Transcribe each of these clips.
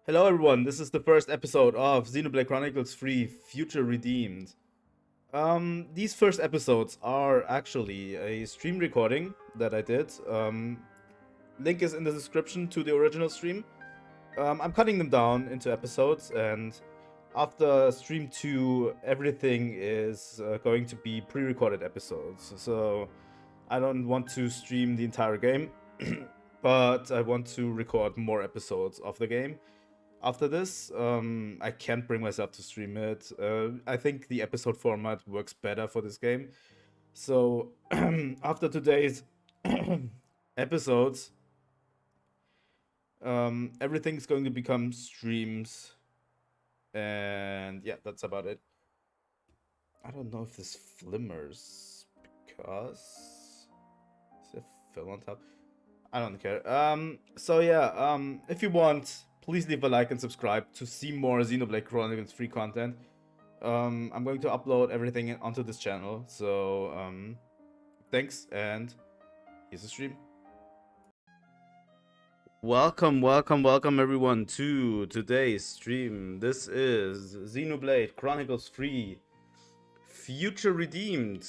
Hello everyone, this is the first episode of Xenoblade Chronicles 3 Future Redeemed. These first episodes are actually a stream recording that I did. Link is in the description to the original stream. I'm cutting them down into episodes, and after stream 2, everything is going to be pre-recorded episodes. So I don't want to stream the entire game, but I want to record more episodes of the game. After this, I can't bring myself to stream it. I think the episode format works better for this game. So after today's episodes, everything's going to become streams. And yeah, that's about it. I don't know if this flimmers because is there film on top? I don't care. So yeah, if you want, please leave a like and subscribe to see more Xenoblade Chronicles free content. I'm going to upload everything onto this channel. So thanks, and here's the stream. Welcome everyone to today's stream. This is Xenoblade Chronicles 3 Future Redeemed.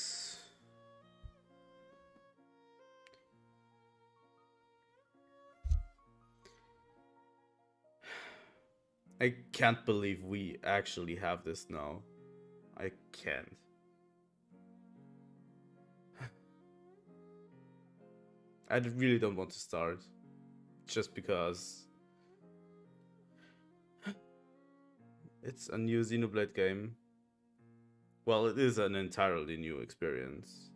I can't believe we actually have this now. I can't. I really don't want to start. Just because it's a new Xenoblade game. Well, it is an entirely new experience.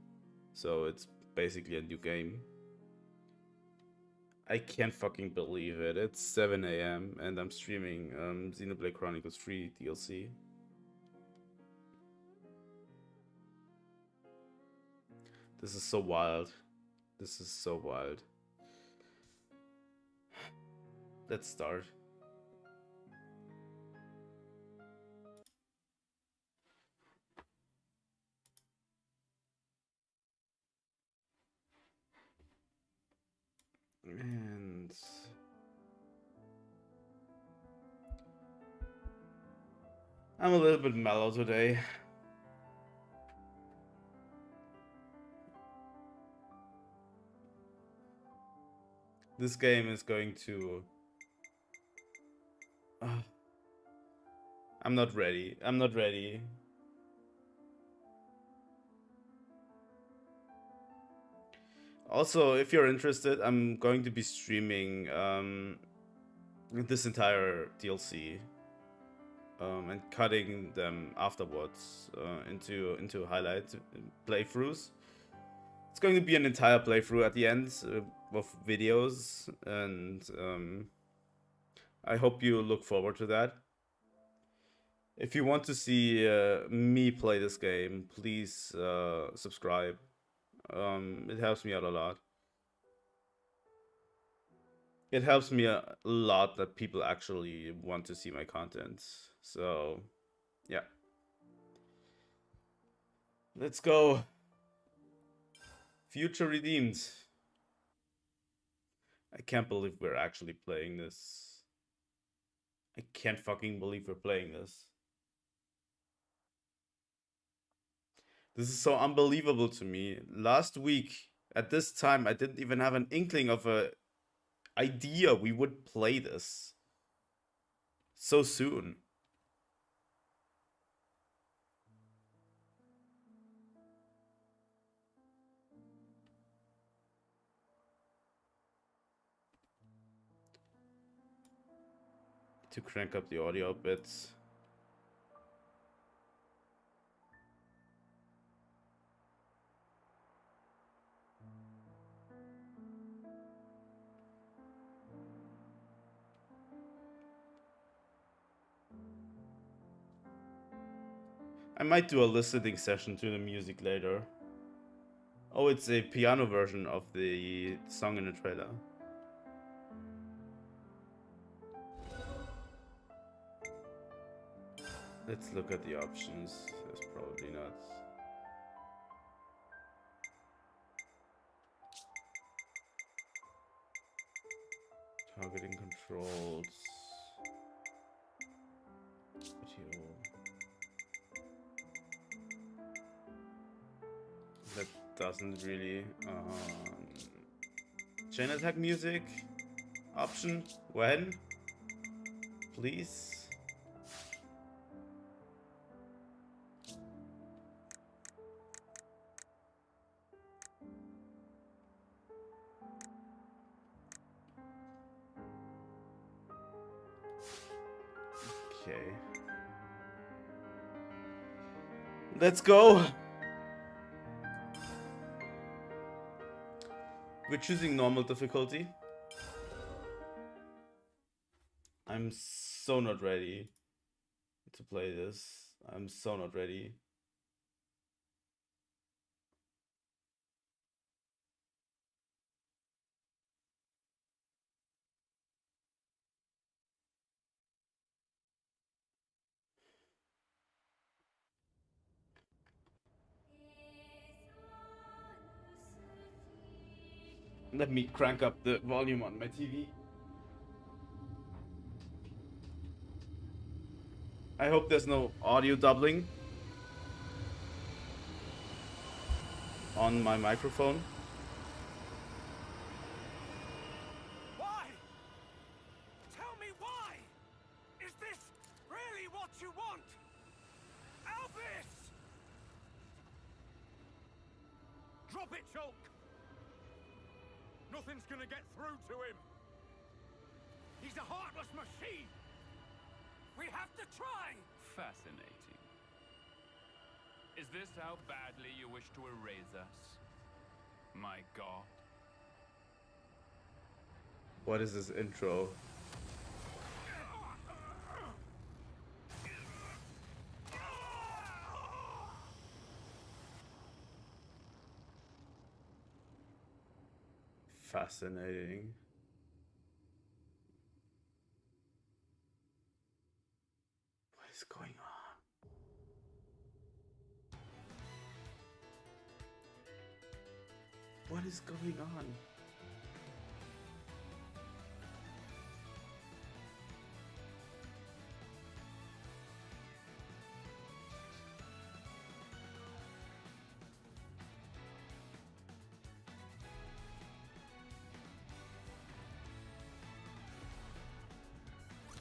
So it's basically a new game. I can't fucking believe it. It's 7 a.m. and I'm streaming Xenoblade Chronicles 3 DLC. This is so wild. This is so wild. Let's start. And I'm a little bit mellow today. This game is going to... I'm not ready. I'm not ready. Also, if you're interested, I'm going to be streaming this entire DLC and cutting them afterwards into highlight playthroughs. It's going to be an entire playthrough at the end of videos, and I hope you look forward to that. If you want to see me play this game, please subscribe. It helps me out a lot. It helps me a lot that people actually want to see my content. So, yeah. Let's go. Future Redeemed. I can't believe we're actually playing this. I can't fucking believe we're playing this. This is so unbelievable to me. Last week, at this time, I didn't even have an inkling of a idea we would play this so soon. To crank up the audio a bit. I might do a listening session to the music later. Oh, it's a piano version of the song in the trailer. Let's look at the options. There's probably not. Targeting controls. doesn't really. Chain attack music option when, please. Okay. Let's go. We're choosing normal difficulty. I'm so not ready to play this. I'm so not ready. Let me crank up the volume on my TV. I hope there's no audio doubling on my microphone. Why? Tell me why? Is this really what you want? Albus! Drop it, Shulk! Nothing's gonna get through to him. He's a heartless machine. We have to try. Fascinating. Is this how badly you wish to erase us? My god. What is this intro? Fascinating. What is going on? What is going on?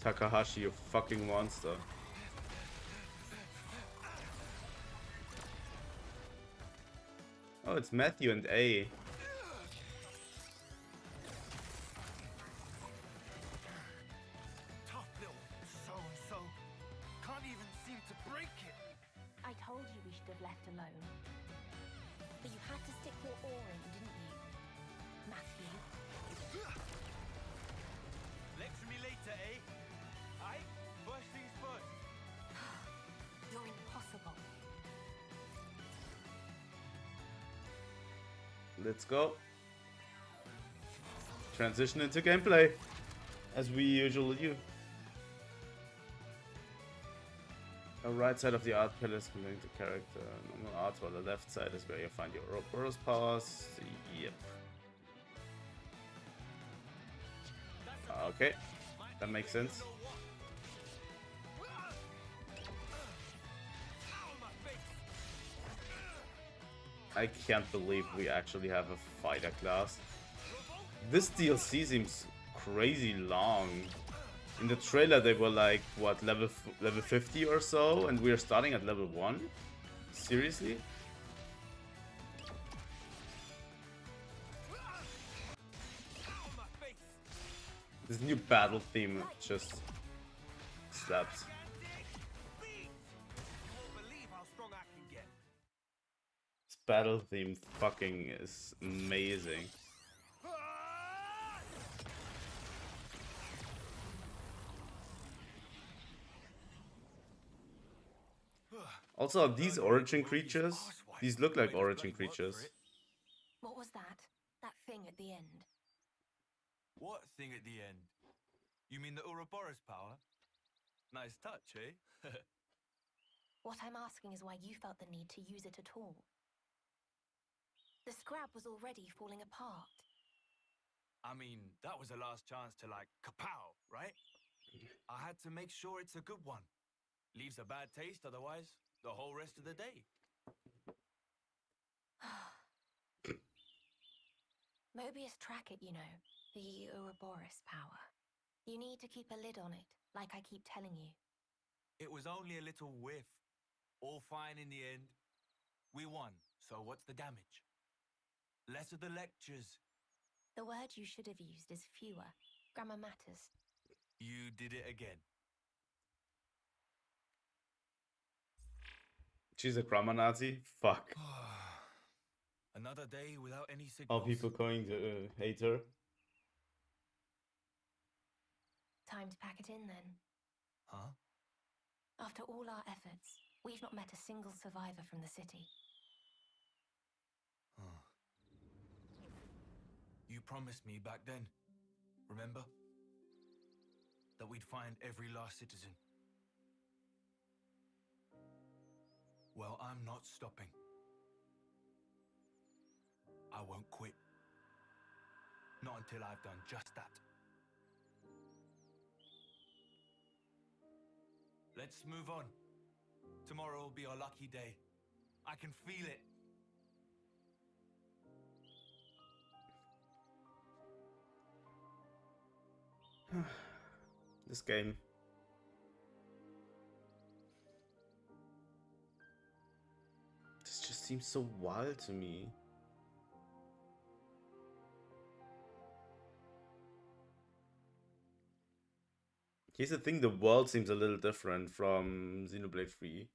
Takahashi, you fucking monster. Oh, it's Matthew and A. Tough little so-and-so. Can't even seem to break it. I told you we should have left alone. But you had to stick your oar in, didn't you? Matthew. Lecture me later, eh? Aye? First things first. You're impossible. Let's go. Transition into gameplay, as we usually do. The right side of the art palette is connected to character. Normal art, while the left side is where you find your Ouroboros powers. Yep. Okay, that makes sense. I can't believe we actually have a fighter class. This DLC seems crazy long. In the trailer they were like, what, level 50 or so, and we're starting at level 1? Seriously? This new battle theme just slaps. This battle theme fucking is amazing. Also, these origin creatures, these look like origin creatures. What was that? That thing at the end? What thing at the end? You mean the Ouroboros power? Nice touch, eh? What I'm asking is why you felt the need to use it at all. The scrap was already falling apart. I mean, that was the last chance to, like, kapow, right? I had to make sure it's a good one. Leaves a bad taste otherwise, the whole rest of the day. Mobius track it, you know. The Ouroboros power. You need to keep a lid on it, like I keep telling you. It was only a little whiff. All fine in the end. We won, so what's the damage? Less of the lectures. The word you should have used is fewer. Grammar matters. You did it again. She's a grammar Nazi? Fuck. Another day without any Are signals. people going to hate her? Time to pack it in then. Huh? After all our efforts, we've not met a single survivor from the city. You promised me back then, remember? That we'd find every last citizen. Well, I'm not stopping. I won't quit. Not until I've done just that. Let's move on. Tomorrow will be our lucky day. I can feel it. This game. This just seems so wild to me. Here's the thing, the world seems a little different from Xenoblade 3.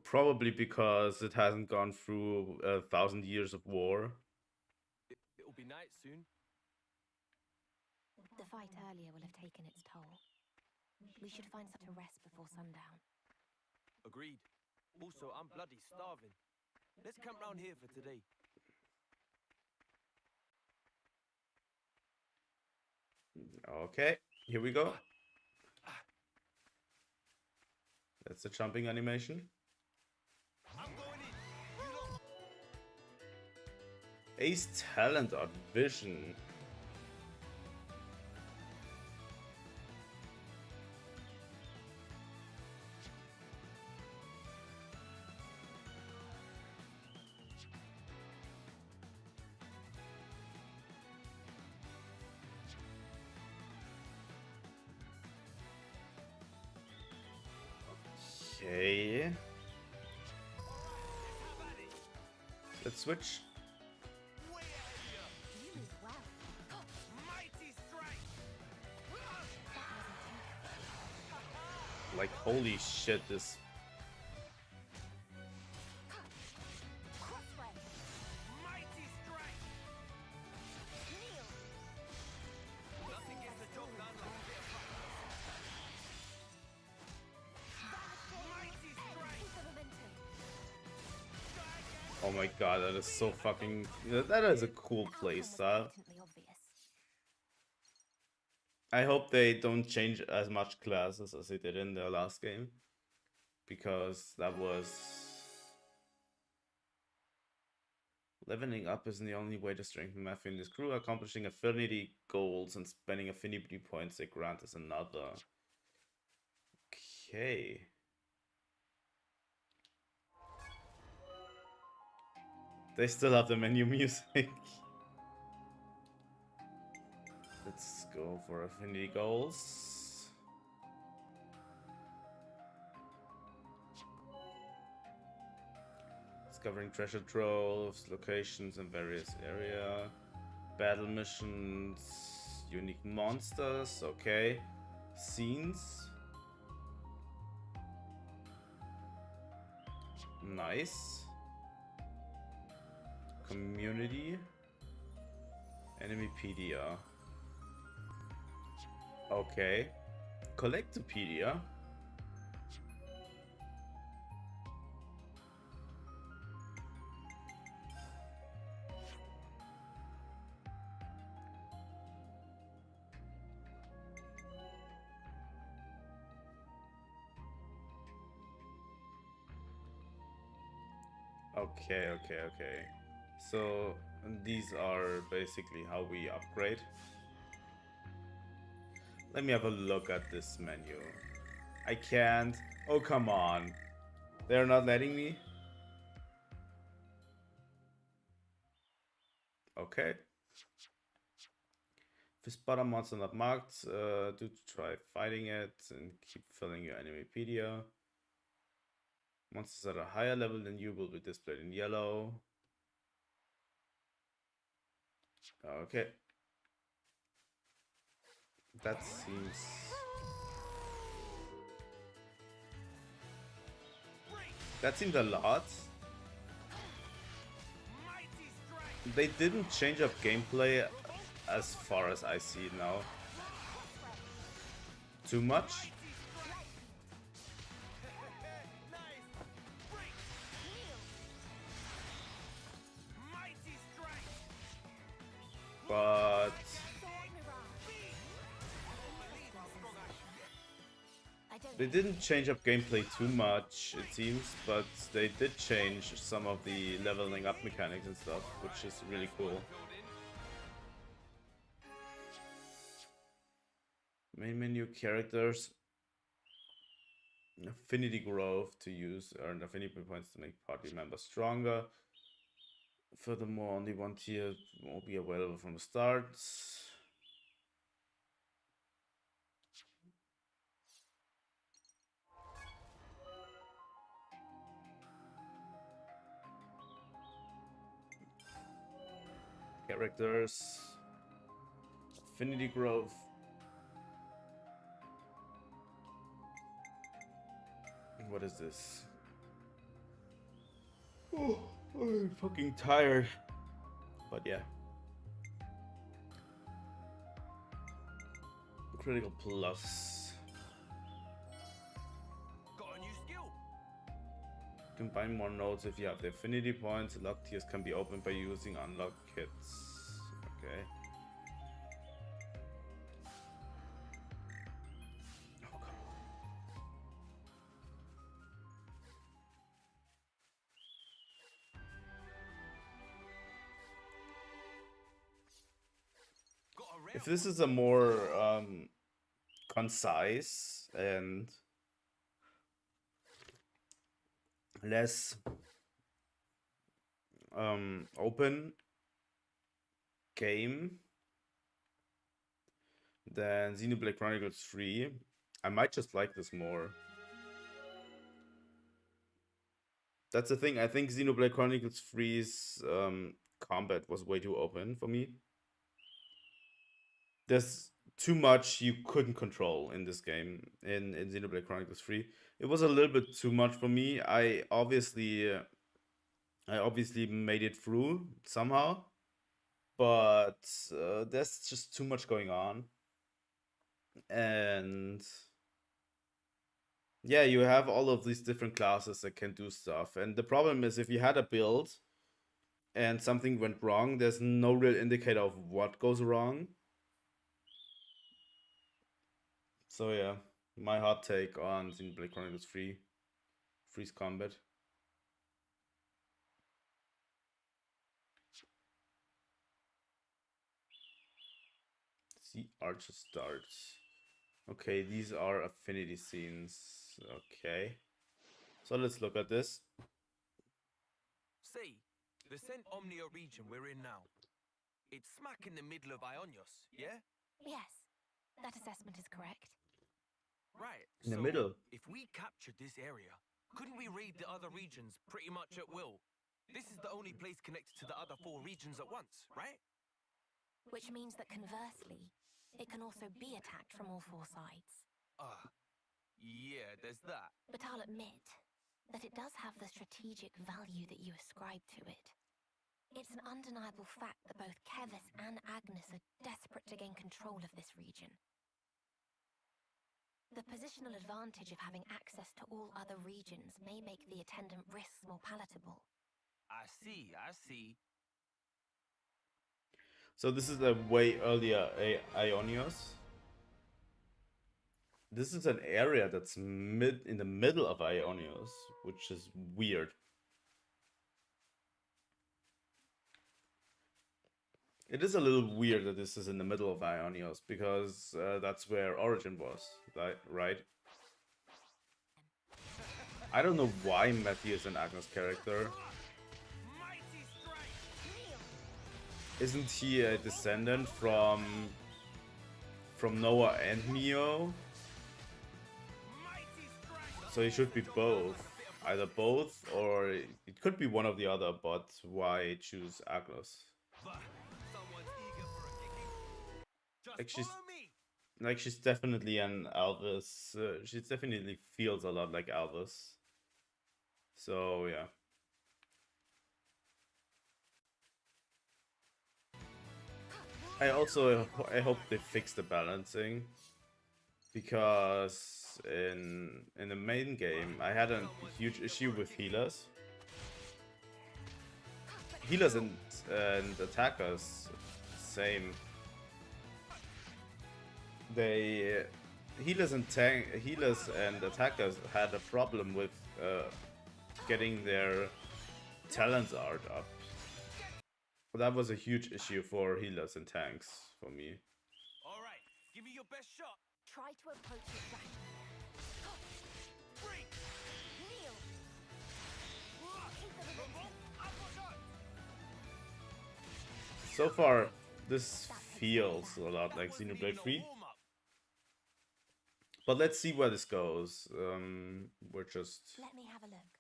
Probably because it hasn't gone through 1,000 years of war. It'll be night soon. The fight earlier will have taken its toll. We should find some to rest before sundown. Agreed. Also, I'm bloody starving. Let's camp round here for today. Okay, here we go. That's the jumping animation. I'm going in. You lot. Ace talent or vision. Okay. Let's switch. Way out here. You as well. Mighty strike. Like, holy shit, this. Crossray. Mighty strike. Kneel. Nothing gets the job done like a bit of Mighty strike. Keep the momentum. Oh my god, that is so fucking. That is a cool playstyle. Blatantly obvious. I hope they don't change as much classes as they did in their last game. Because that was. Leveling up isn't the only way to strengthen my affinity crew. Accomplishing affinity goals and spending affinity points they grant is another. Okay. They still have the menu music. Let's go for affinity goals. Discovering treasure troves, locations in various area, battle missions, unique monsters, okay. Scenes. Nice. Community. Enemypedia. Okay. Collectopedia. Okay. So these are basically how we upgrade. Let me have a look at this menu. I can't. Oh, come on. They're not letting me? Okay. If you spot a monster not marked, do try fighting it and keep filling your Animepedia. Monsters at a higher level than you will be displayed in yellow. Okay. That seems... That seemed a lot. They didn't change up gameplay as far as I see it now. Too much? But they didn't change up gameplay too much, it seems, but they did change some of the leveling up mechanics and stuff, which is really cool. Main menu characters. Affinity growth to use earned affinity points to make party members stronger. Furthermore, only one tier won't be available from the start. Characters. Affinity growth. What is this? Oh, I'm fucking tired. But yeah. Critical plus. Got a new skill. Combine more nodes if you have the affinity points. Locked tiers can be opened by using unlocked kits. Okay. Oh, come on. Got a rare If this is a more concise and less open game than Xenoblade Chronicles 3, I might just like this more. That's the thing. I think Xenoblade Chronicles 3's combat was way too open for me. There's too much you couldn't control in this game, in Xenoblade Chronicles 3. It was a little bit too much for me. I obviously made it through somehow, but there's just too much going on. And yeah, you have all of these different classes that can do stuff. And the problem is, if you had a build and something went wrong, there's no real indicator of what goes wrong. So yeah, my hot take on Xenoblade Chronicles 3, Freeze Combat. See, Archer starts. Okay, these are affinity scenes. Okay. So let's look at this. Say, the Cent Omnia region we're in now. It's smack in the middle of Ionios, yeah? Yes, that assessment is correct. Right. In the so middle. If we captured this area, couldn't we raid the other regions pretty much at will? This is the only place connected to the other 4 regions at once, right? Which means that conversely, it can also be attacked from all 4 sides. Yeah, there's that. But I'll admit that it does have the strategic value that you ascribe to it. It's an undeniable fact that both Kevis and Agnes are desperate to gain control of this region. The positional advantage of having access to all other regions may make the attendant risks more palatable. I see. So this is a way earlier Ionios. This is an area that's in the middle of Ionios, which is weird. It is a little weird that this is in the middle of Ionios, because that's where Origin was, right? I don't know why Matthew is an Agnes character. Isn't he a descendant from Noah and Neo? So he should be both. Either both, or it could be one or the other, but why choose Agnes? Like she's definitely an Elvis. She definitely feels a lot like Elvis. So yeah. I hope they fix the balancing, because in the main game I had a huge issue with healers. Healers and attackers, same. They healers and attackers had a problem with getting their talents art up. That was a huge issue for healers and tanks for me. All right, give me your best shot. Try to approach it rationally. Freak! Kneel! Keep the momentum. So far, this feels a lot like Xenoblade 3. But let's see where this goes. We're just... Let me have a look.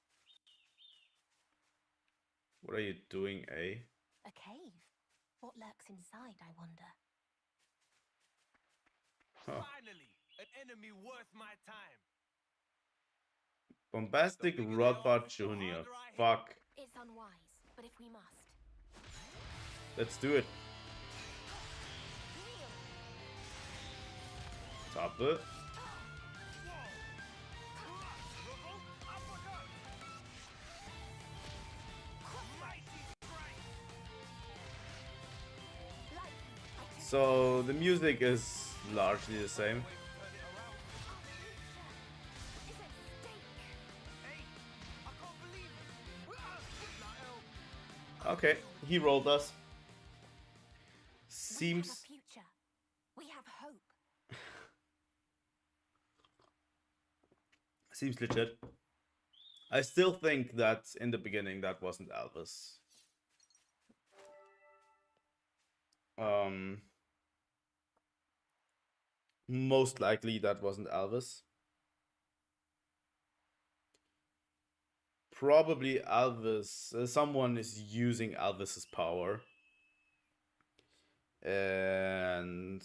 What are you doing, A? A cave. What lurks inside, I wonder? Huh. Finally, an enemy worth my time. Bombastic Rodbot Jr. Fuck. It's unwise, but if we must. Let's do it. Top it. So the music is largely the same. Okay, he rolled us. Seems... We have a future. We have hope. Seems legit. I still think that in the beginning that wasn't Elvis. Most likely that wasn't Elvis. Probably Elvis. Someone is using Elvis's power. And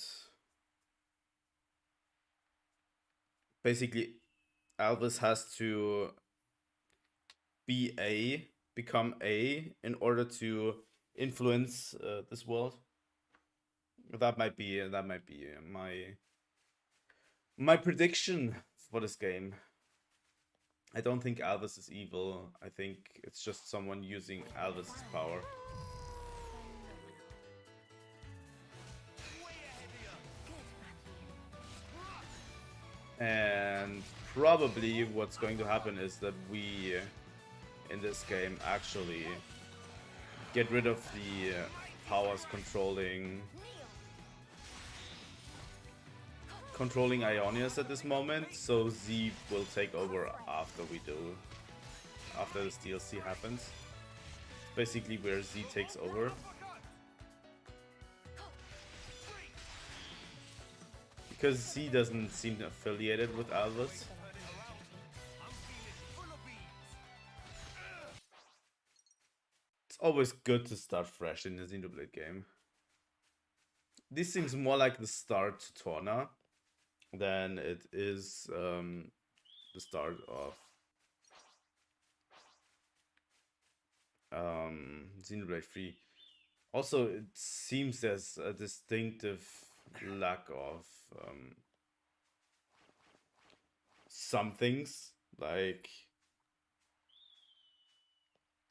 basically Elvis has to become A in order to influence this world. That might be my prediction for this game. I don't think Elvis is evil. I think it's just someone using Elvis's power. And probably what's going to happen is that we, in this game, actually get rid of the powers controlling Ionius at this moment, so Z will take over after this DLC happens. Basically where Z takes over. Because Z doesn't seem affiliated with Elvis. It's always good to start fresh in a Xenoblade game. This seems more like the start to Torna than it is the start of Xenoblade 3. Also, it seems there's a distinctive lack of some things, like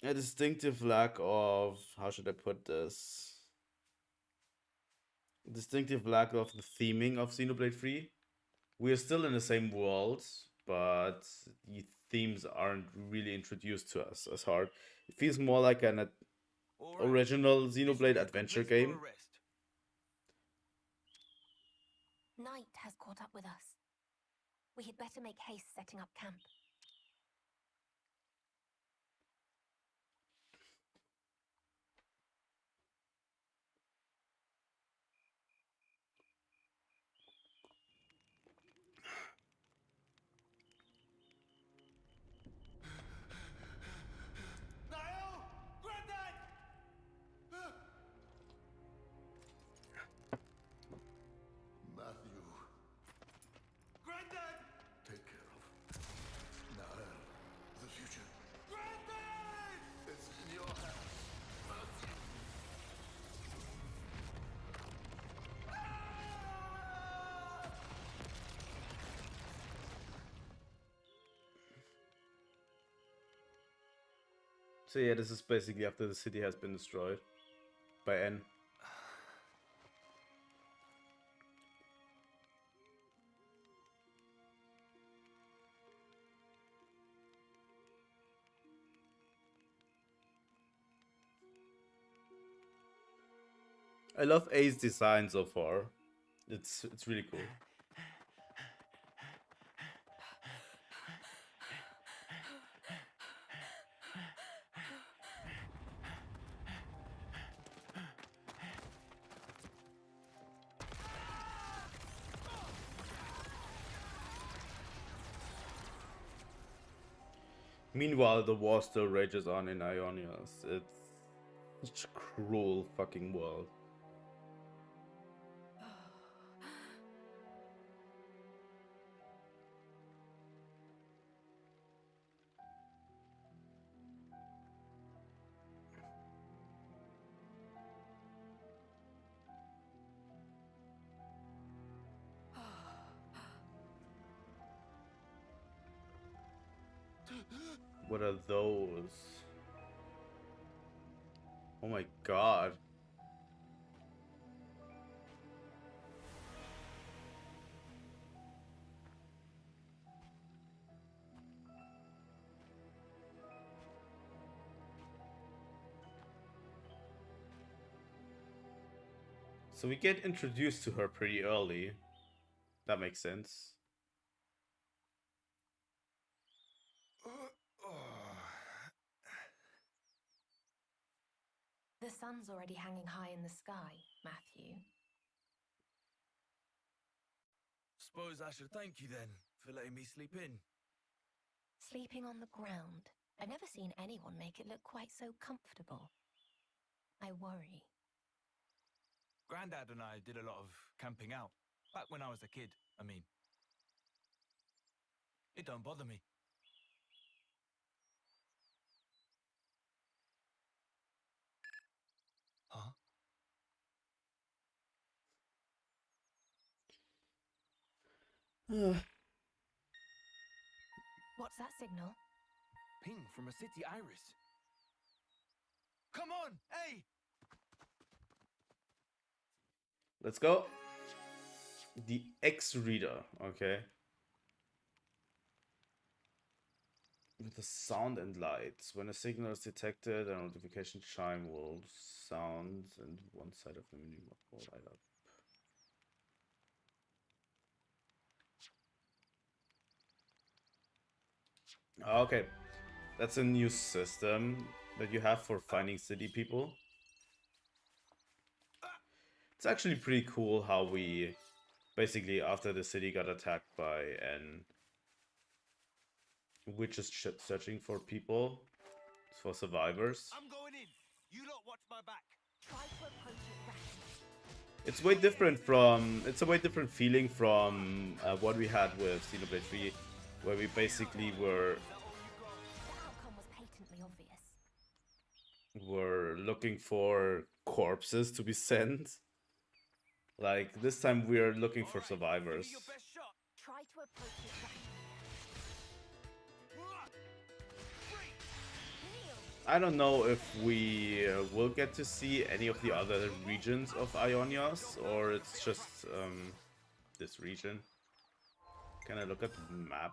a distinctive lack of, how should I put this? Distinctive lack of the theming of Xenoblade 3. We are still in the same world, but the themes aren't really introduced to us as hard. It feels more like an original Xenoblade adventure game. Night has caught up with us. We had better make haste setting up camp. So yeah, this is basically after the city has been destroyed by N. I love A's design so far. It's really cool. Meanwhile, the war still rages on in Ionios. It's such a cruel fucking world. What are those? Oh my god. So we get introduced to her pretty early. That makes sense. The sun's already hanging high in the sky, Matthew. Suppose I should thank you then for letting me sleep in. Sleeping on the ground. I've never seen anyone make it look quite so comfortable. I worry. Grandad and I did a lot of camping out. Back when I was a kid, I mean. It don't bother me. Huh? What's that signal? Ping from a city iris. Come on, hey! Let's go. The X reader, okay. With the sound and lights. When a signal is detected, a notification chime will sound and one side of the menu will light up. Okay, that's a new system that you have for finding city people. It's actually pretty cool how we basically, after the city got attacked by an we're just searching for people, for survivors. I'm going in. You lot watch my back. Try to approach it rapidly. It's way different from, it's a way different feeling from what we had with Xenoblade 3, where we basically were The outcome was patently obvious. looking for corpses to be sent. Like this time we're looking for survivors. Give me your best shot. Try to approach it rapidly. I don't know if we will get to see any of the other regions of Ionios, or it's just this region. Can I look at the map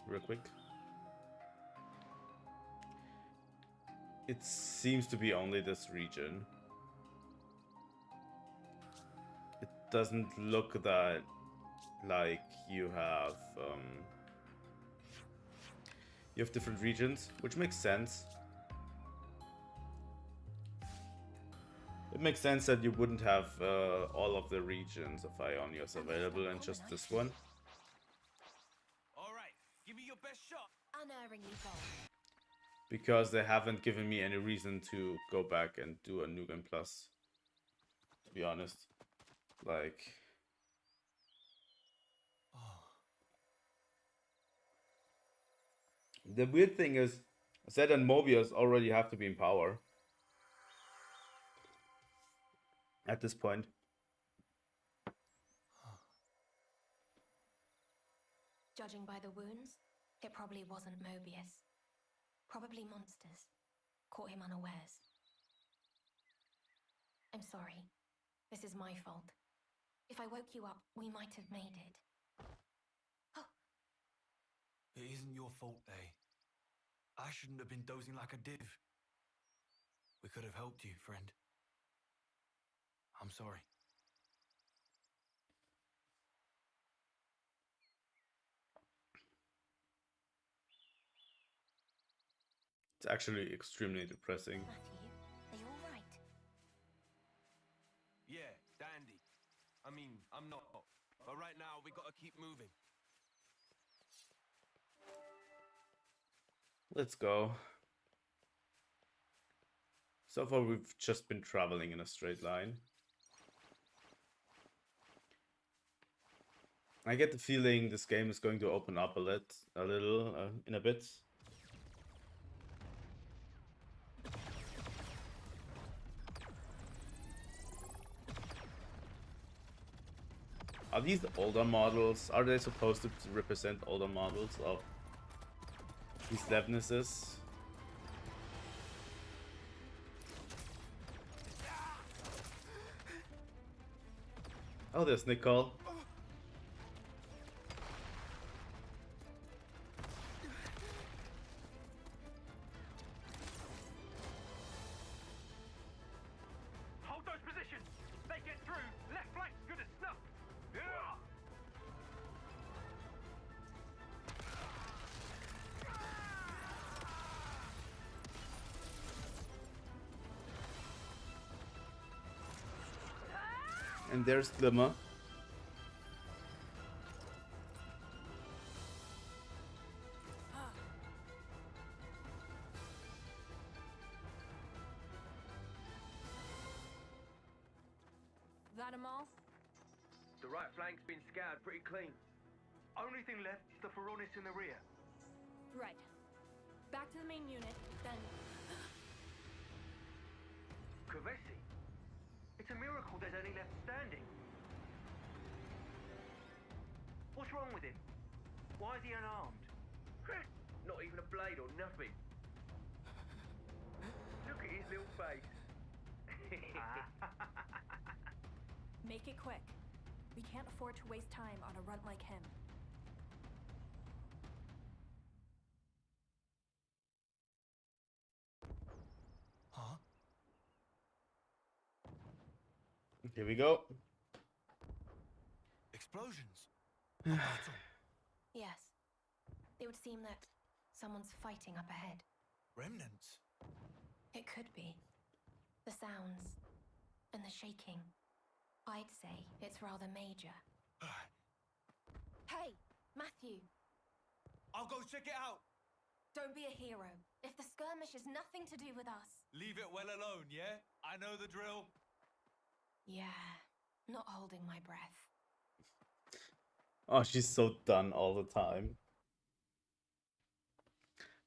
real quick? It seems to be only this region. It doesn't look that like you have different regions, which makes sense. It makes sense that you wouldn't have all of the regions of Ionios available and just this one. All right, give me your best shot. Unerringly bold. Because they haven't given me any reason to go back and do a New Game Plus. To be honest. Like... The weird thing is, Zed and Mobius already have to be in power. At this point. Judging by the wounds, it probably wasn't Mobius. Probably monsters. caught him unawares. I'm sorry. This is my fault. If I woke you up, we might have made it. It isn't your fault, Day. I shouldn't have been dozing like a div. We could have helped you, friend. I'm sorry. It's actually extremely depressing. Matthew, are you all right? Yeah, dandy. I mean, I'm not. But right now, we gotta keep moving. Let's go. So far, we've just been traveling in a straight line. I get the feeling this game is going to open up a little in a bit. Are these older models? Are they supposed to represent older models of these Levnesses? Oh, there's Nicole. Hold those positions! They get through! Left flank's good as snuff! Yeah! And there's Glimmer. That 'em all? The right flank's been scoured pretty clean. Only thing left is the Feronis in the rear. Right. Back to the main unit, then... Kavesi? It's a miracle there's any left standing. What's wrong with him? Why is he unarmed? Not even a blade or nothing. Look at his little face. Make it quick. We can't afford to waste time on a runt like him. Huh? Here we go. Explosions? A battle? Yes. It would seem that someone's fighting up ahead. Remnants? It could be. The sounds and the shaking. I'd say it's rather major. Hey, Matthew, I'll go check it out! don't be a hero. If the skirmish has nothing to do with us. Leave it well alone, yeah? I know the drill. Yeah, not holding my breath. Oh, she's so done all the time.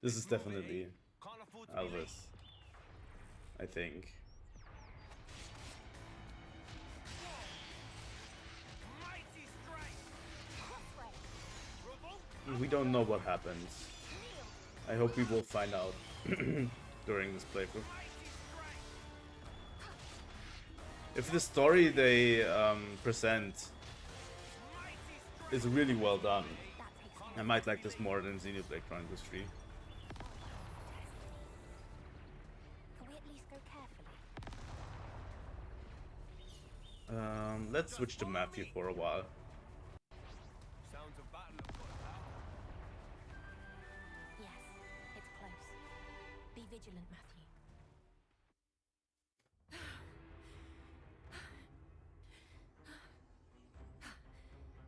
This is definitely Can't afford to be late. Elvis, I think. Mighty strike! We don't know what happens. I hope we will find out during this playthrough. If the story they present is really well done, I might like this more than Xenoblade Chronicles 3. Can we at least go carefully? Let's switch to Matthew for a while. Sounds of battle have got out. Yes, it's close. Be vigilant, Matthew.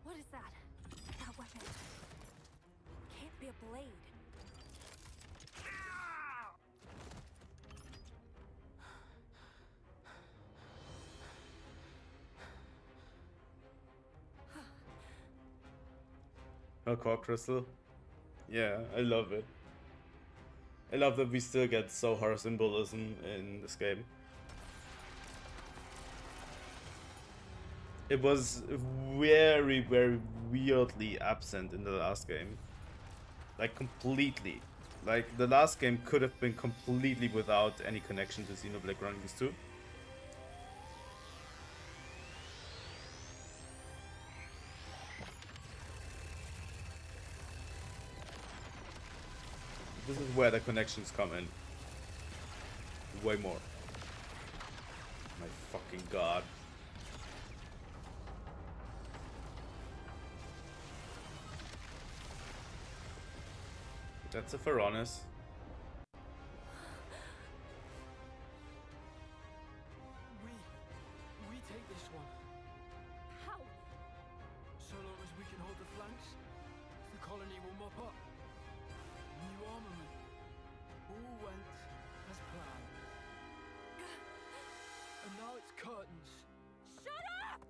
What is that? That weapon. Can't be a blade. A core crystal. Yeah, I love it. I love that we still get so horror symbolism in this game. It was very, very weirdly absent in the last game. Like, completely. Like, the last game could have been completely without any connection to Xenoblade Chronicles 2. This is where the connections come in. Way more. My fucking god. That's a Ferronis. We take this one. How? So long as we can hold the flanks, the colony will mop up. New armament. All went as planned. And now it's curtains. Shut up!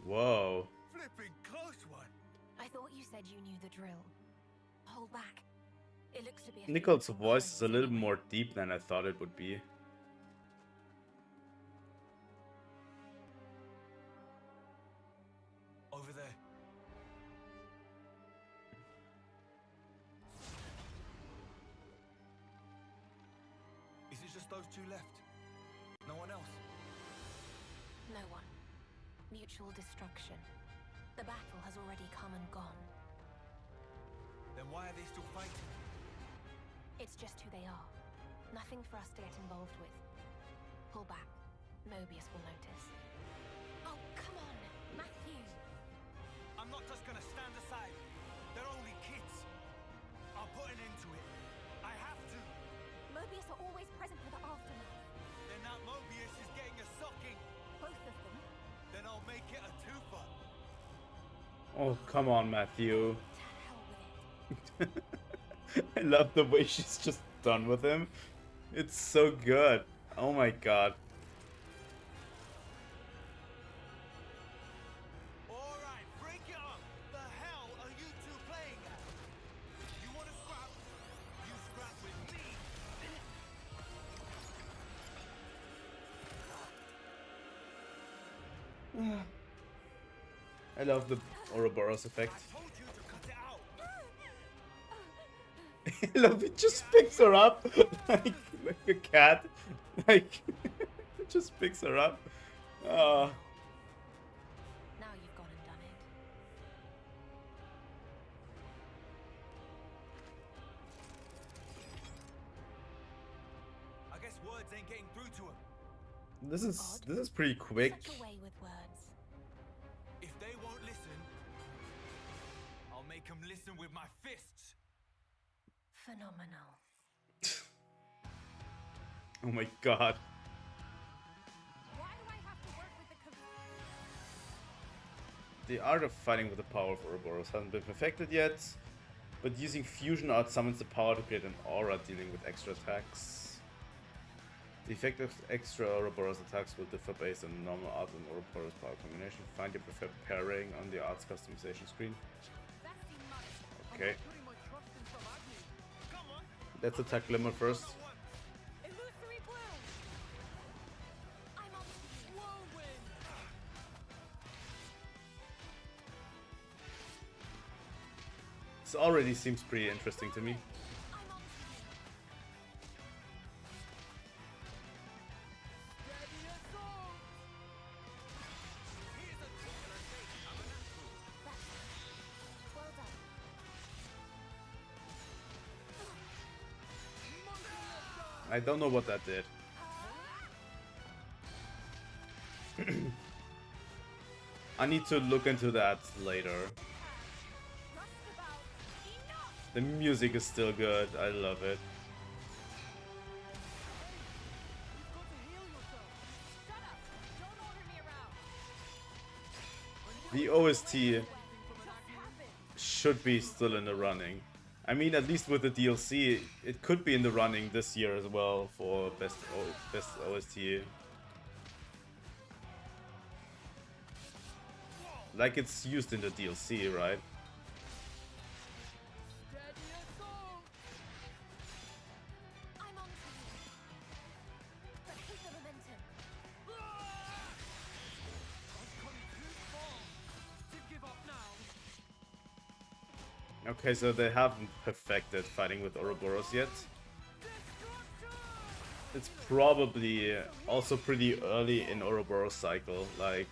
Whoa. Flipping close one. I thought you said you knew the drill. Hold back. It looks to be a Nicole's feat from voice is a colonies little anyway. more deep than I thought it would be. Over there. Is it just those two left? No one else? No one. Mutual destruction. The battle has already come and gone. Then why are they still fighting? It's just who they are. Nothing for us to get involved with. Pull back. Mobius will notice. Oh, come on, Matthew. I'm not just gonna stand aside. They're only kids. I'll put an end to it. I have to. Mobius are always present for the aftermath. Then that Mobius is getting a socking. Both of them. Then I'll make it a twofer. Oh, come on, Matthew. To hell with it. I love the way she's just done with him. It's so good. Oh my god. Alright, break it up. The hell are you two playing at? You wanna scrap? You scrap with me. I love the Ouroboros effect. I told you to cut it out. I love it, just picks her up like a cat. Like, it just picks her up. Now you've gone and done it. I guess words ain't getting through to him. This is pretty quick. Such a way with words. If they won't listen, I'll make them listen with my fists. Phenomenal. Oh my god. Why do I have to work with the The art of fighting with the power of Ouroboros hasn't been perfected yet, but using fusion art summons the power to create an aura dealing with extra attacks. The effect of extra Ouroboros attacks will differ based on normal art and Ouroboros power combination. Find your preferred pairing on the art's customization screen. That seemed much. Okay, Putting my trust in some Agni. Come on. let's attack Glimmer first. Illusory bloom. I'm on Whirlwind. This already seems pretty interesting to me. I'm on Steady as gold. well done. I don't know what that did. I need to look into that later. Just about enough. The music is still good. I love it. You've got to heal yourself. Shut up. Don't order me around. The OST Just happened. should be still in the running. I mean, at least with the DLC, it could be in the running this year as well for best OST. Like it's used in the DLC, right? Steady as gold. I'm on to you. But keep the momentum. I've come too far. Okay, so they haven't perfected fighting with Ouroboros yet. It's probably also pretty early in Ouroboros' cycle, like...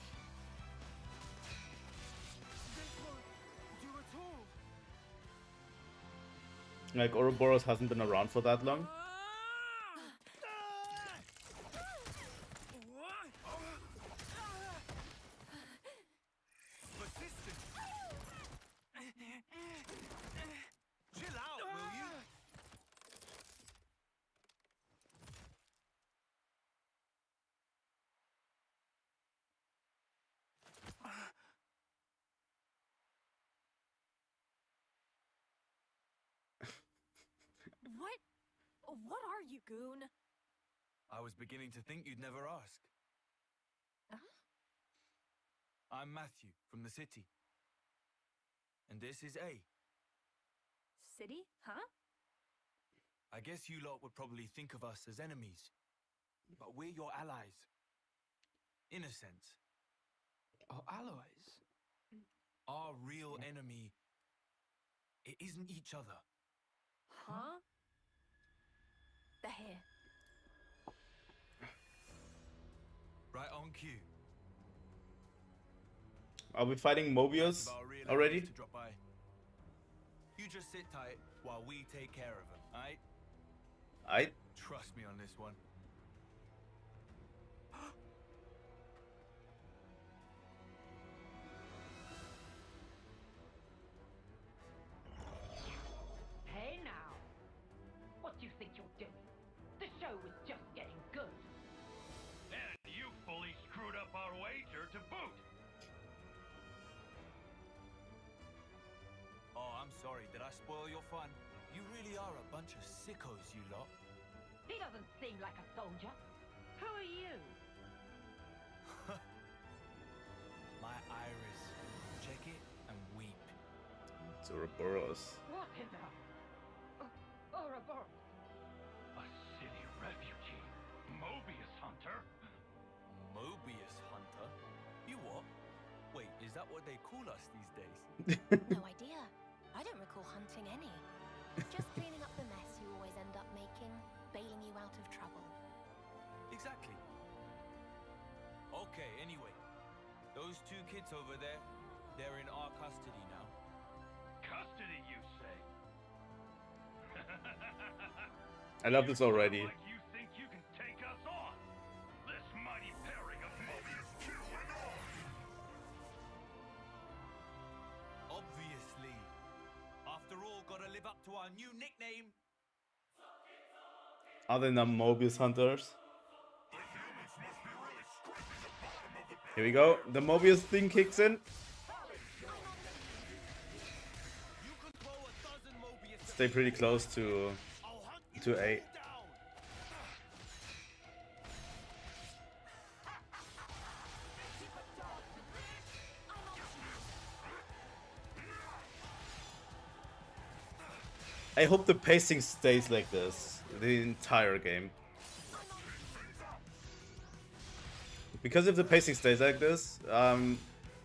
Like, Ouroboros hasn't been around for that long. Chill out, will you? What? What are you, goon? I was beginning to think you'd never ask. I'm Matthew from the city. And this is A. City? Huh? I guess you lot would probably think of us as enemies. But we're your allies. In a sense. Our allies? Our real enemy, it isn't each other. Huh? They're here. Right on cue. Are we fighting Mobius About real already? enemies to drop by. You just sit tight while we take care of them, alright? I Trust me on this one. Hey now! What do you think you're doing? The show was just getting good. And you fully screwed up our wager to boot. Oh, I'm sorry. Did I spoil your fun? You really are a bunch of sickos, you lot. He doesn't seem like a soldier. Who are you? My iris. Check it and weep. it's Ouroboros. What in the... Ouroboros? A city refugee. Mobius hunter. Mobius hunter? You what? Wait, is that what they call us these days? No idea. I don't recall hunting any. Just cleaning up the mess you always end up making, bailing you out of trouble. Exactly. Okay, anyway. Those two kids over there, they're in our custody now. Custody, you say? I love this already. Like you think you can take us on? This mighty pairing of Mobius Q and Obviously. After all, gotta live up to our new nickname. Are they now Mobius hunters? Here we go. The Mobius thing kicks in. You can throw 1,000 Mobius. Stay pretty close to I'll hunt you to A. all down. I hope the pacing stays like this the entire game. Because if the pacing stays like this,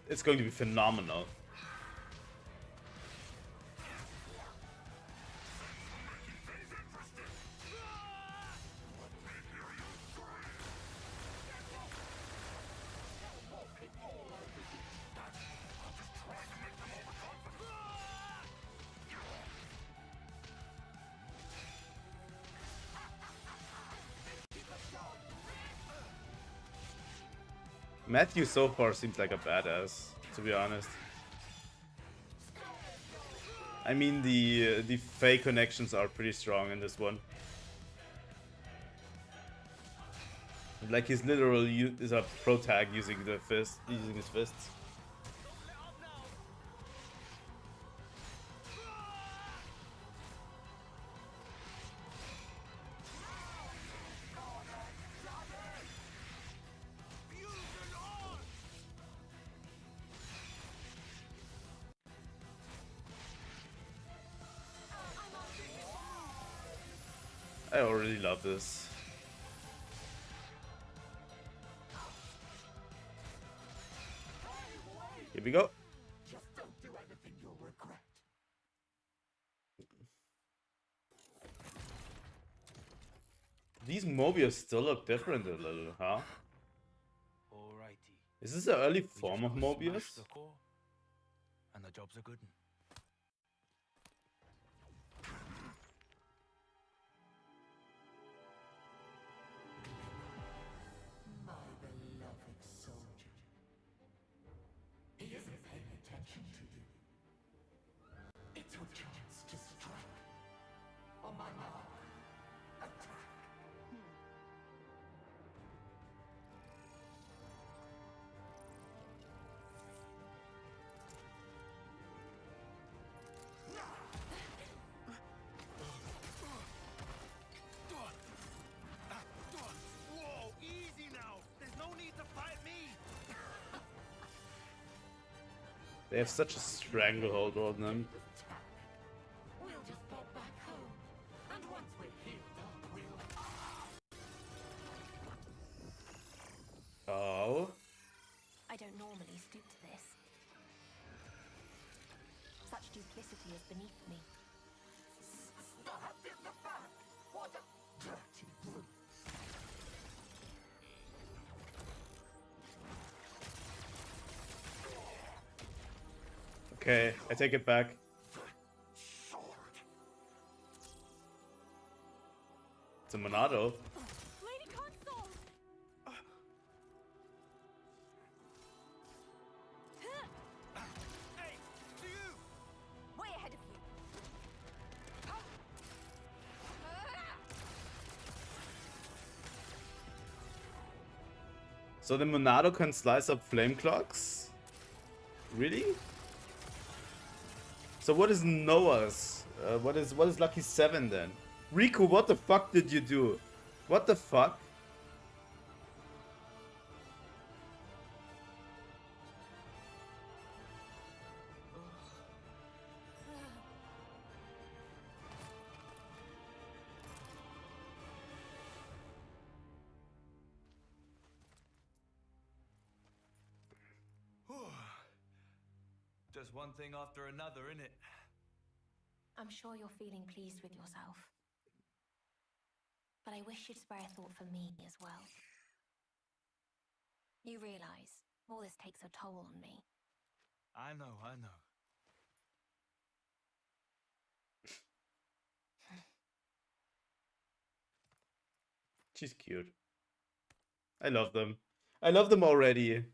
it's going to be phenomenal. Matthew so far seems like a badass, to be honest. I mean, the Fey connections are pretty strong in this one. Like he's literally is a pro tag using his fists. I already love this. Here we go. Just don't do anything you'll regret. Mobius still look different a little, huh? Alrighty. Is this an early We just form of gotta smash Mobius? the core, and the job's a good one. My beloved soldier. He isn't paying attention to you. It's your chance to strike. On my mark. Attack. Whoa, easy now. There's no need to fight me. They have such a stranglehold on them. We'll just pop back home. And once we're healed up, we'll... Oh. I don't normally stoop to this. Such duplicity is beneath me. Stabbed in the back! What a dirty brute! Okay, I take it back. Sword! It's a Monado. Lady Console! Hey, to you. Way ahead of you. So the Monado can slice up flame clocks? Really? So what is Noah's? What is Lucky 7 then? Riku, what the fuck did you do? What the fuck? Just one thing after another, innit? I'm sure you're feeling pleased with yourself. But I wish you'd spare a thought for me as well. You realize all this takes a toll on me. I know. She's cute. I love them. I love them already.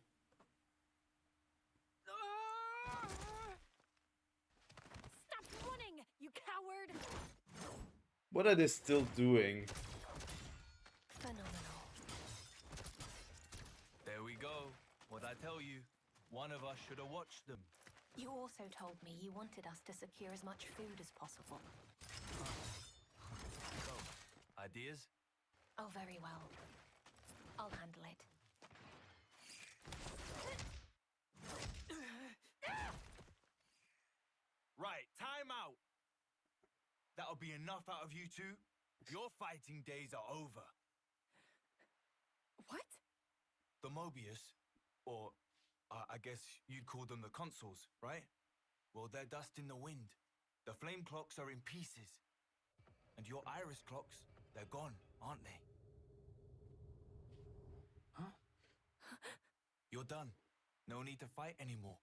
Stop running, you coward! What are they still doing? Phenomenal. There we go. What I tell you, one of us should have watched them. You also told me you wanted us to secure as much food as possible. So, ideas? Oh, very well. I'll handle it. Right, time out. That'll be enough out of you two. Your fighting days are over. What? The Mobius, or I guess you'd call them the consoles, right? Well, they're dust in the wind. The flame clocks are in pieces. And your iris clocks, they're gone, aren't they? Huh? You're done. No need to fight anymore.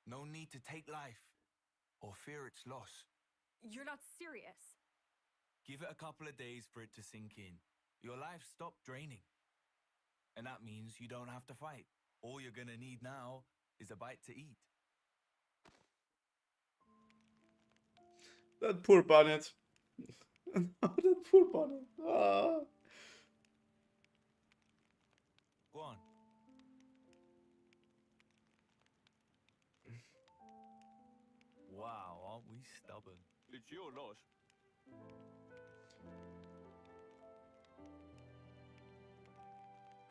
No need to take life or fear its loss. You're not serious. Give it a couple of days for it to sink in. Your life stopped draining. And that means you don't have to fight. All you're gonna need now is a bite to eat. That poor Bonnet. That poor Bonnet. Ah. Go on. Wow, aren't we stubborn? It's your loss.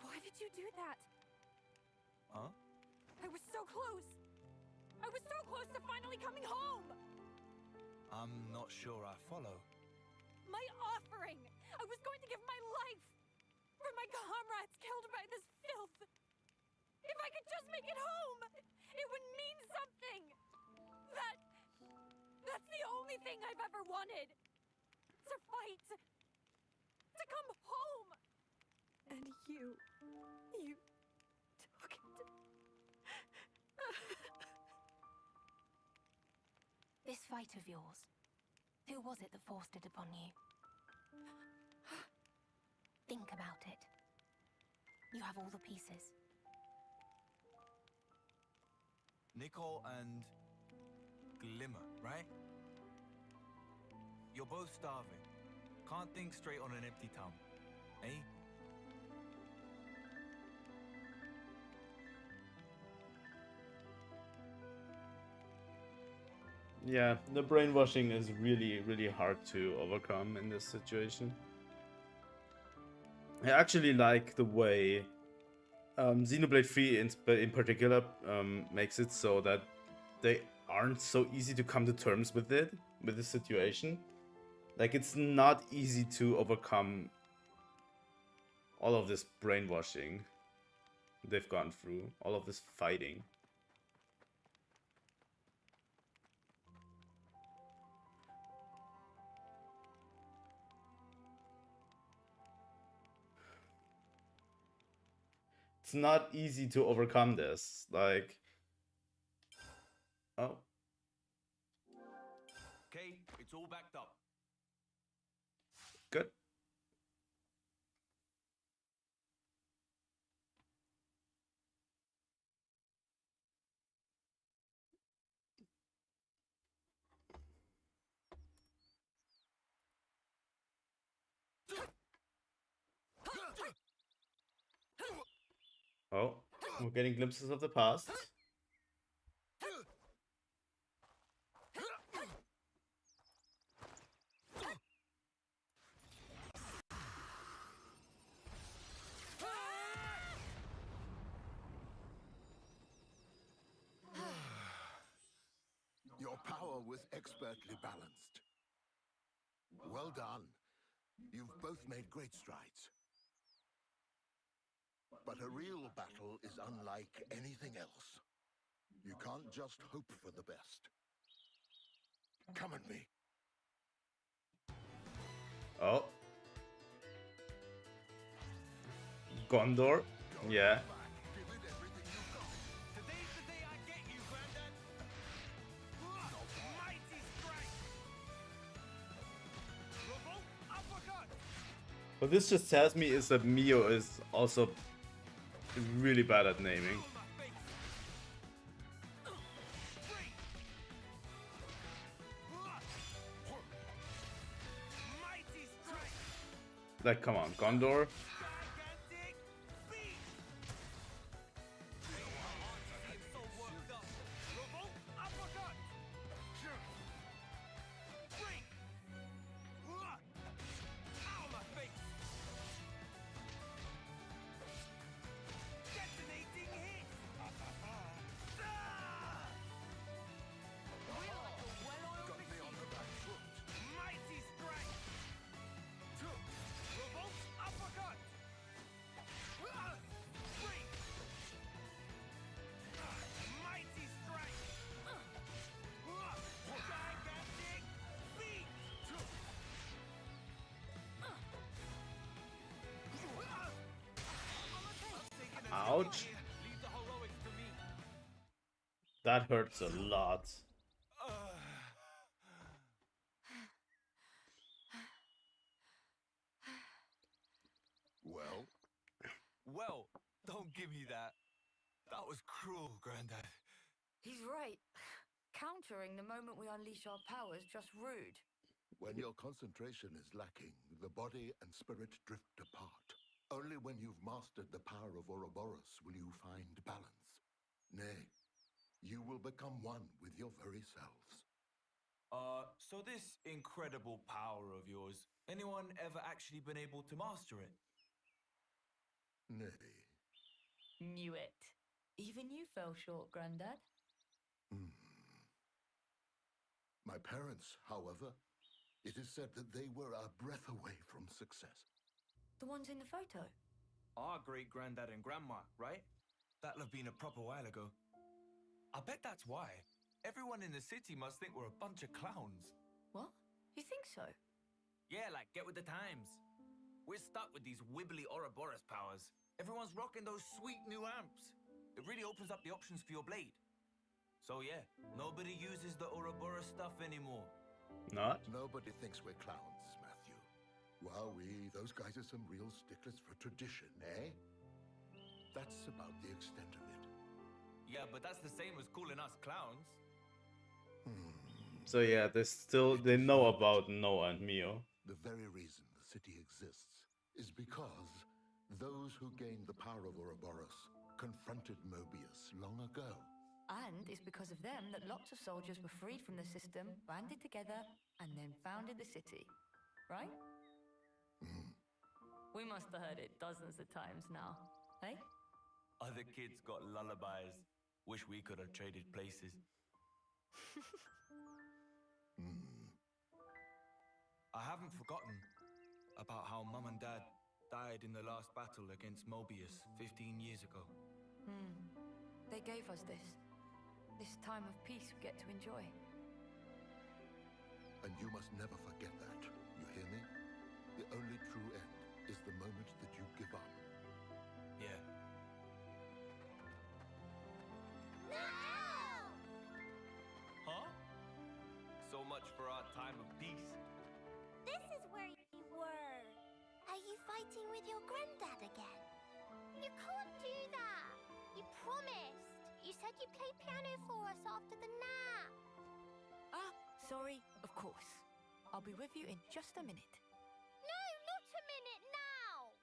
Why did you do that? Huh? I was so close! I was so close to finally coming home! I'm not sure I follow. My offering! I was going to give my life for my comrades killed by this filth! If I could just make it home, it would mean something! That's the only thing I've ever wanted! To fight! to come home. And you took it. This fight of yours, who was it that forced it upon you? Think about it. You have all the pieces. Nicole and Glimmer, right? You're both starving. Can't think straight on an empty tongue, eh? Yeah, the brainwashing is really, really hard to overcome in this situation. I actually like the way Xenoblade 3 in particular makes it so that they aren't so easy to come to terms with it, with the situation. Like, it's not easy to overcome all of this brainwashing they've gone through, all of this fighting. It's not easy to overcome this. Like, oh. Okay, it's all backed up. Good. Oh, we're getting glimpses of the past. Your power was expertly balanced. Well done. You've both made great strides. But a real battle is unlike anything else. You can't just hope for the best. Come at me. Oh. Gondor? Yeah. Give it everything you've got. Today's the day I get you, Granddad. Mighty strike. Revolt uppercut. What this just tells me is that Mio is also really bad at naming. Like, come on, Gondor. Ouch. That hurts a lot. Well? Well, don't give me that. That was cruel, Granddad. He's right. Countering the moment we unleash our powers just rude. When your concentration is lacking, the body and spirit drift apart. Only when you've mastered the power of Ouroboros will you find balance. Nay, you will become one with your very selves. So this incredible power of yours, anyone ever actually been able to master it? Nay. Knew it. Even you fell short, Grandad. My parents, however, it is said that they were a breath away from success. The ones in the photo? Our great-granddad and grandma, right? That'll have been a proper while ago. I bet that's why. Everyone in the city must think we're a bunch of clowns. What? You think so? Yeah, like, get with the times. We're stuck with these wibbly Ouroboros powers. Everyone's rocking those sweet new amps. It really opens up the options for your blade. So yeah, nobody uses the Ouroboros stuff anymore. Not? Nobody thinks we're clowns, Matthew. Wowee, those guys are some real sticklers for tradition, eh? That's about the extent of it. Yeah, but that's the same as calling us clowns. So yeah, they know about Noah and Mio. The very reason the city exists is because those who gained the power of Ouroboros confronted Mobius long ago. And it's because of them that lots of soldiers were freed from the system, banded together, and then founded the city. Right? We must have heard it dozens of times now. Eh? Other kids got lullabies. Wish we could have traded places. I haven't forgotten about how Mum and Dad died in the last battle against Mobius 15 years ago. They gave us this time of peace we get to enjoy. And you must never forget that. You hear me? The only true end is the moment that you give up. Yeah. Huh? So much for our time of peace. This is where you were. Are you fighting with your granddad again? You can't do that. You promised. You said you'd play piano for us after the nap. Ah, sorry, of course. I'll be with you in just a minute. No, not a minute now.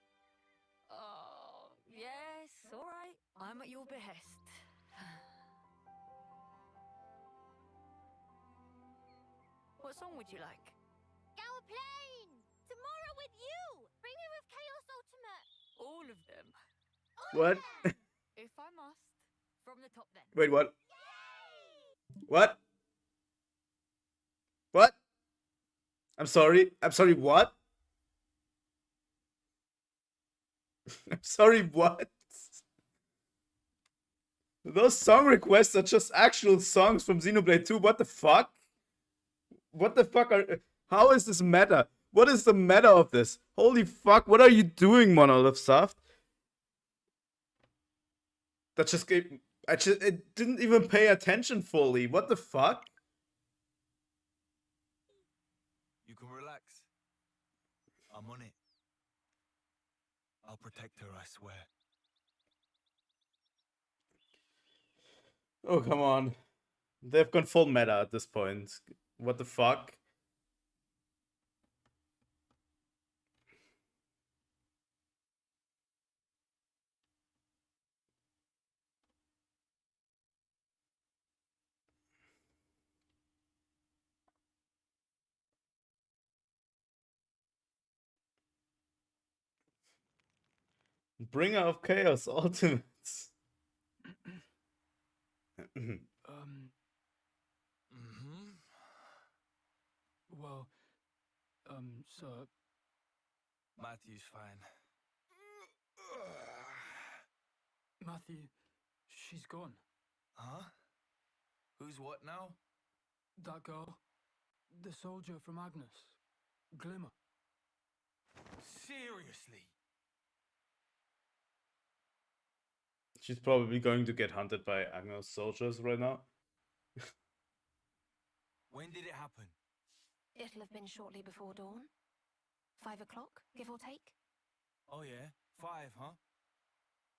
Oh, yes, all right. I'm at your behest. What song would you like? Gallopane! Tomorrow with you! Bringer of Chaos Ultimate! All of them. What? If I must. From the top then. Wait, what? What? What? I'm sorry, what? I'm sorry, what? Those song requests are just actual songs from Xenoblade 2. What the fuck? What the fuck are... How is this meta? What is the meta of this? Holy fuck, what are you doing, Monolith Soft? That just gave... it didn't even pay attention fully. What the fuck? You can relax. I'm on it. I'll protect her, I swear. Oh, come on. They've gone full meta at this point. What the fuck? Bringer of Chaos Ultimates. Well, sir. Matthew's fine. Matthew, she's gone. Huh? Who's what now? That girl. The soldier from Agnes. Glimmer. Seriously? She's probably going to get hunted by Agnes soldiers right now. When did it happen? It'll have been shortly before dawn. 5 o'clock, give or take. Oh yeah, 5, huh?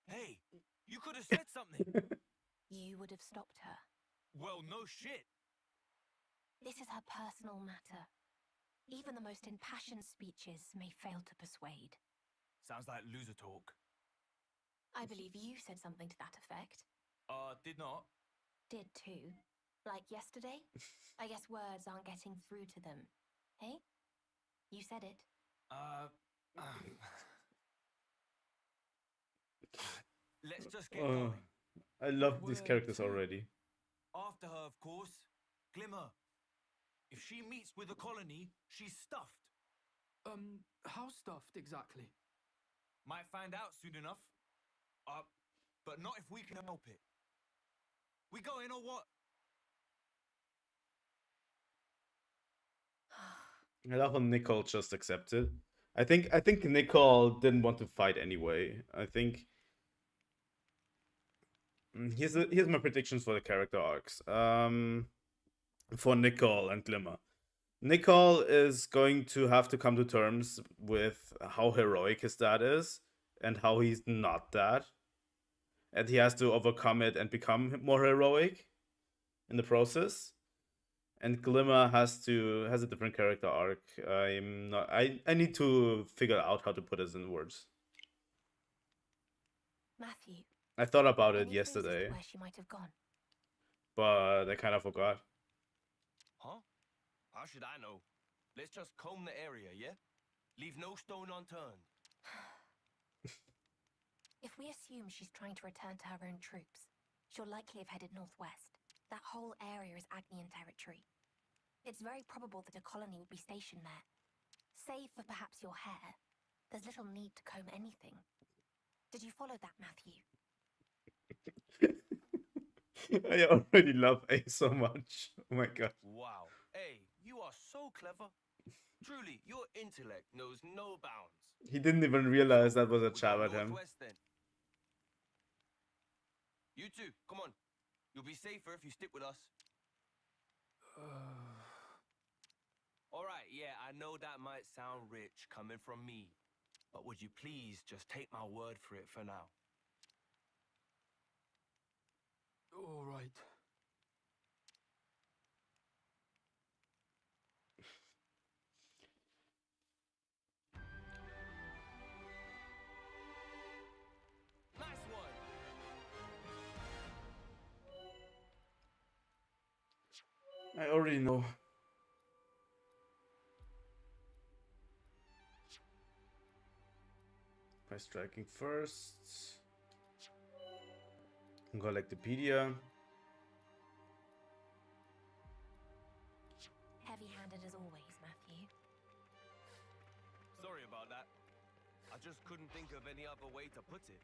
Hey, you could have said something. You would have stopped her. Well, no shit. This is her personal matter. Even the most impassioned speeches may fail to persuade. Sounds like loser talk. I believe you said something to that effect. Did not. Did too. Like yesterday? I guess words aren't getting through to them. Hey? You said it. Let's just get going. I love these characters already. After her, of course. Glimmer. If she meets with the colony, she's stuffed. How stuffed exactly? Might find out soon enough. But not if we can help it. We go in or what? I love how Nicole just accepted. I think Nicole didn't want to fight anyway. I think here's my predictions for the character arcs. For Nicole and Glimmer. Nicole is going to have to come to terms with how heroic his dad is and how he's not that. And he has to overcome it and become more heroic in the process. And Glimmer has a different character arc. I need to figure out how to put this in words. Matthew. I thought about it Any clues as to yesterday, where she might have gone? but I kind of forgot. Huh? How should I know? Let's just comb the area, yeah? Leave no stone unturned. If we assume she's trying to return to her own troops, she'll likely have headed northwest. That whole area is Agnian territory. It's very probable that a colony would be stationed there. Save for perhaps your hair, there's little need to comb anything. Did you follow that, Matthew? I already love A so much. Oh my god. Wow. Hey, you are so clever. Truly, your intellect knows no bounds. He didn't even realize that was a We jab go at him. northwest then. You two, come on. You'll be safer if you stick with us. All right, yeah, I know that might sound rich coming from me, but would you please just take my word for it for now? All right. Nice one. I already know. By striking first. Galactopedia. Heavy-handed as always, Matthew. Sorry about that. I just couldn't think of any other way to put it.